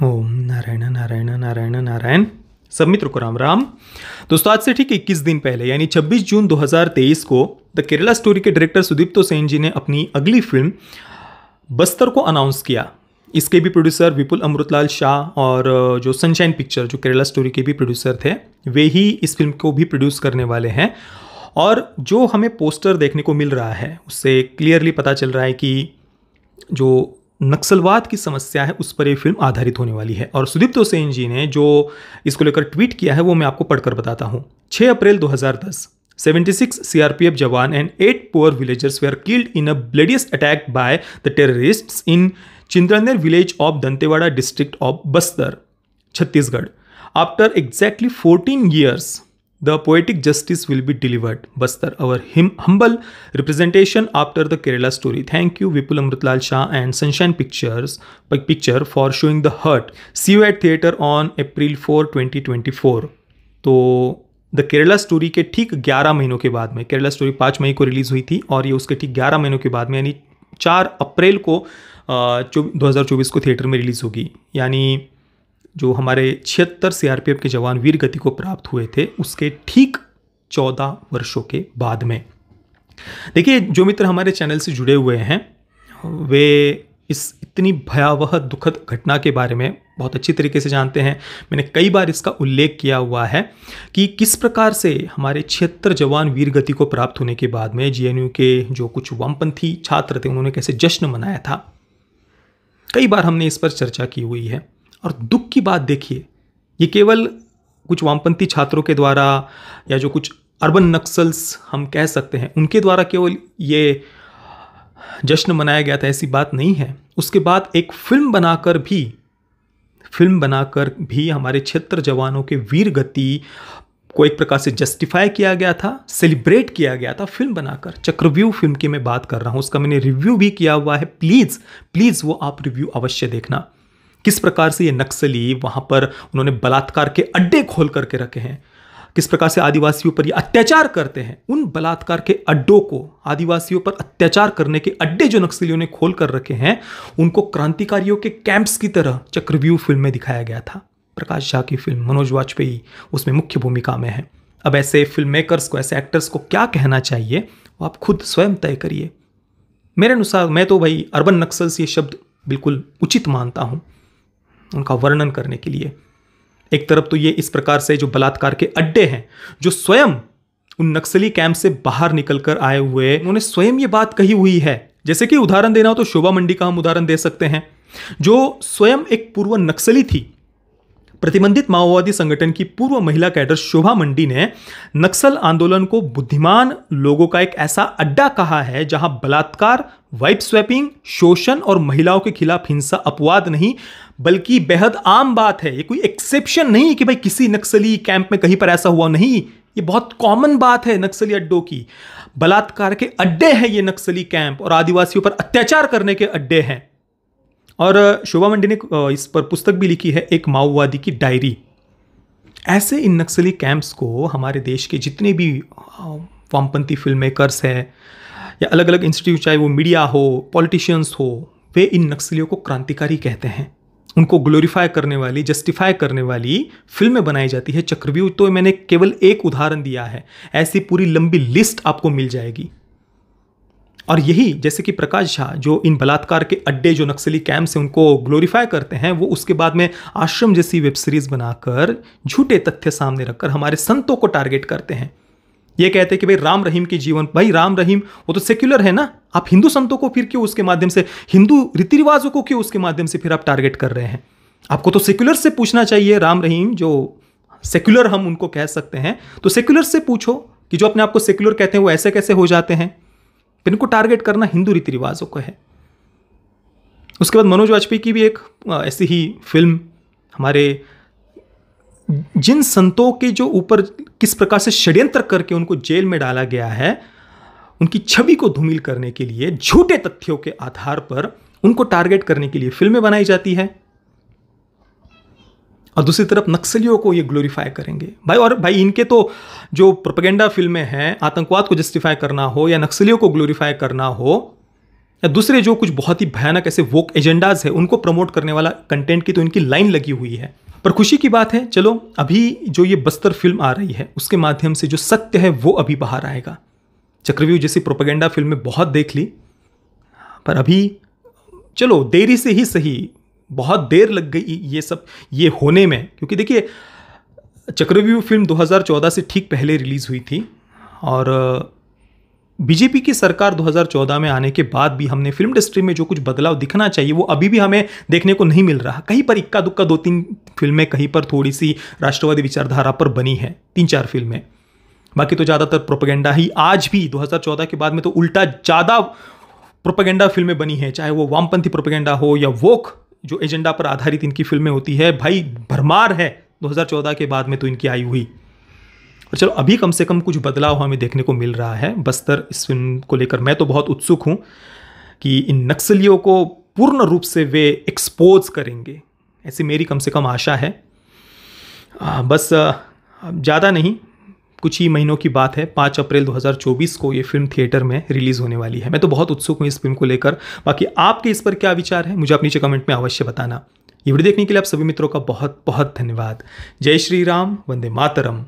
ओम नारायण नारायण नारायण नारायण। सब मित्रों को राम राम। दोस्तों, आज से ठीक 21 दिन पहले यानी 26 जून 2023 को द केरला स्टोरी के डायरेक्टर सुदीप्तो सेन जी ने अपनी अगली फिल्म बस्तर को अनाउंस किया। इसके भी प्रोड्यूसर विपुल अमृतलाल शाह और जो सनशाइन पिक्चर जो केरला स्टोरी के भी प्रोड्यूसर थे, वे ही इस फिल्म को भी प्रोड्यूस करने वाले हैं। और जो हमें पोस्टर देखने को मिल रहा है उससे क्लियरली पता चल रहा है कि जो नक्सलवाद की समस्या है उस पर ये फिल्म आधारित होने वाली है। और सुदीप्तो सेन जी ने जो इसको लेकर ट्वीट किया है वो मैं आपको पढ़कर बताता हूँ। 6 April 2010, 76 CRPF jawan and 8 poor villagers were killed in a bloodiest attack by the terrorists in Chintalnar village of Dantewada district of Bastar, Chhattisgarh. After exactly 14 years, the poetic justice will be delivered. Bastar, our humble representation after the Kerala story. Thank you, Vipul Amritlal Shah and Sunshine Picture for showing the hurt. See you at theatre on April 4, 2024. तो the Kerala story के ठीक 11 महीनों के बाद में, Kerala story 5 मई को release हुई थी और ये उसके ठीक 11 महीनों के बाद में यानी 4 अप्रैल को 2024 को थिएटर में रिलीज़ होगी। यानी जो हमारे 76 CRPF के जवान वीर गति को प्राप्त हुए थे उसके ठीक 14 वर्षों के बाद में। देखिए, जो मित्र हमारे चैनल से जुड़े हुए हैं वे इस इतनी भयावह दुखद घटना के बारे में बहुत अच्छी तरीके से जानते हैं। मैंने कई बार इसका उल्लेख किया हुआ है कि किस प्रकार से हमारे 76 जवान वीर गति को प्राप्त होने के बाद में GNU के जो कुछ वामपंथी छात्र थे उन्होंने कैसे जश्न मनाया था। कई बार हमने इस पर चर्चा की हुई है। और दुख की बात देखिए, ये केवल कुछ वामपंथी छात्रों के द्वारा या जो कुछ अर्बन नक्सल्स हम कह सकते हैं उनके द्वारा केवल ये जश्न मनाया गया था, ऐसी बात नहीं है। उसके बाद एक फिल्म बनाकर भी हमारे 76 जवानों के वीर गति को एक प्रकार से जस्टिफाई किया गया था, सेलिब्रेट किया गया था फिल्म बनाकर। चक्रव्यूह फिल्म की मैं बात कर रहा हूँ, उसका मैंने रिव्यू भी किया हुआ है। प्लीज़ वो आप रिव्यू अवश्य देखना। किस प्रकार से ये नक्सली वहाँ पर उन्होंने बलात्कार के अड्डे खोल करके रखे हैं, किस प्रकार से आदिवासियों पर ये अत्याचार करते हैं। उन बलात्कार के अड्डों को, आदिवासियों पर अत्याचार करने के अड्डे जो नक्सलियों ने खोल कर रखे हैं, उनको क्रांतिकारियों के कैंप्स की तरह चक्रव्यूह फिल्म में दिखाया गया था। प्रकाश झा की फिल्म, मनोज वाजपेयी उसमें मुख्य भूमिका में है। अब ऐसे फिल्म मेकर्स को, ऐसे एक्टर्स को क्या कहना चाहिए वो आप खुद स्वयं तय करिए। मेरे अनुसार मैं तो भाई अर्बन नक्सल्स ये शब्द बिल्कुल उचित मानता हूँ उनका वर्णन करने के लिए। एक तरफ तो ये इस प्रकार से जो बलात्कार के अड्डे हैं, जो स्वयं उन नक्सली कैंप से बाहर निकलकर आए हुए, उन्होंने स्वयं ये बात कही हुई है। जैसे कि उदाहरण देना हो तो शोभा मंडी का हम उदाहरण दे सकते हैं, जो स्वयं एक पूर्व नक्सली थी। प्रतिबंधित माओवादी संगठन की पूर्व महिला कैडर शोभा मंडी ने नक्सल आंदोलन को बुद्धिमान लोगों का एक ऐसा अड्डा कहा है जहां बलात्कार, वाइफ स्वैपिंग, शोषण और महिलाओं के खिलाफ हिंसा अपवाद नहीं बल्कि बेहद आम बात है। ये कोई एक्सेप्शन नहीं कि भाई किसी नक्सली कैंप में कहीं पर ऐसा हुआ, नहीं, ये बहुत कॉमन बात है नक्सली अड्डों की। बलात्कार के अड्डे हैं ये नक्सली कैंप और आदिवासियों पर अत्याचार करने के अड्डे हैं। और शोभा मंडी ने इस पर पुस्तक भी लिखी है, एक माओवादी की डायरी। ऐसे इन नक्सली कैंप्स को हमारे देश के जितने भी वामपंथी फिल्म मेकर्स हैं या अलग अलग इंस्टीट्यूट, चाहे वो मीडिया हो, पॉलिटिशियंस हो, वे इन नक्सलियों को क्रांतिकारी कहते हैं। उनको ग्लोरीफाई करने वाली, जस्टिफाई करने वाली फिल्में बनाई जाती है। चक्रव्यूह तो मैंने केवल एक उदाहरण दिया है, ऐसी पूरी लंबी लिस्ट आपको मिल जाएगी। और यही, जैसे कि प्रकाश झा जो इन बलात्कार के अड्डे, जो नक्सली कैंप्स हैं, उनको ग्लोरीफाई करते हैं, वो उसके बाद में आश्रम जैसी वेब सीरीज बनाकर झूठे तथ्य सामने रखकर हमारे संतों को टारगेट करते हैं। ये कहते हैं कि भाई राम रहीम के जीवन, भाई राम रहीम वो तो सेक्युलर है ना, आप हिंदू संतों को फिर क्यों उसके माध्यम से, हिंदू रीति रिवाजों को क्यों उसके माध्यम से फिर आप टारगेट कर रहे हैं। आपको तो सेक्युलर से पूछना चाहिए। राम रहीम जो सेक्युलर हम उनको कह सकते हैं, तो सेक्युलर से पूछो कि जो अपने आप को सेक्युलर कहते हैं वो ऐसे कैसे हो जाते हैं। इनको टारगेट करना हिंदू रीति रिवाजों को है। उसके बाद मनोज वाजपेयी की भी एक ऐसी ही फिल्म, हमारे जिन संतों के जो ऊपर किस प्रकार से षड्यंत्र करके उनको जेल में डाला गया है, उनकी छवि को धूमिल करने के लिए झूठे तथ्यों के आधार पर उनको टारगेट करने के लिए फिल्में बनाई जाती है। और दूसरी तरफ नक्सलियों को ये ग्लोरीफाई करेंगे भाई। और भाई इनके तो जो प्रोपेगेंडा फिल्में हैं, आतंकवाद को जस्टिफाई करना हो या नक्सलियों को ग्लोरीफाई करना हो, या दूसरे जो कुछ बहुत ही भयानक ऐसे वोक एजेंडाज है उनको प्रमोट करने वाला कंटेंट की तो इनकी लाइन लगी हुई है। पर खुशी की बात है, चलो अभी जो ये बस्तर फिल्म आ रही है उसके माध्यम से जो सत्य है वो अभी बाहर आएगा। चक्रव्यूह जैसी प्रोपेगेंडा फिल्में बहुत देख ली, पर अभी चलो देरी से ही सही, बहुत देर लग गई ये होने में, क्योंकि देखिए चक्रव्यूह फिल्म 2014 से ठीक पहले रिलीज़ हुई थी और बीजेपी की सरकार 2014 में आने के बाद भी हमने फिल्म इंडस्ट्री में जो कुछ बदलाव दिखना चाहिए वो अभी भी हमें देखने को नहीं मिल रहा। कहीं पर इक्का दुक्का 2-3 फिल्में, कहीं पर थोड़ी सी राष्ट्रवादी विचारधारा पर बनी है 3-4 फिल्में, बाकी तो ज़्यादातर प्रोपेगेंडा ही। आज भी 2014 के बाद में तो उल्टा ज़्यादा प्रोपेगेंडा फिल्में बनी हैं, चाहे वो वामपंथी प्रोपेगेंडा हो या वोक जो एजेंडा पर आधारित इनकी फिल्में होती है, भाई भरमार है 2014 के बाद में तो इनकी आई हुई। और चलो अभी कम से कम कुछ बदलाव हमें देखने को मिल रहा है बस्तर इस फिल्म को लेकर। मैं तो बहुत उत्सुक हूँ कि इन नक्सलियों को पूर्ण रूप से वे एक्सपोज करेंगे, ऐसी मेरी कम से कम आशा है। बस ज़्यादा नहीं, कुछ ही महीनों की बात है, 5 अप्रैल 2024 को ये फिल्म थिएटर में रिलीज़ होने वाली है। मैं तो बहुत उत्सुक हूँ इस फिल्म को लेकर। बाकी आपके इस पर क्या विचार है मुझे आप नीचे कमेंट में अवश्य बताना। ये वीडियो देखने के लिए आप सभी मित्रों का बहुत बहुत धन्यवाद। जय श्री राम, वंदे मातरम।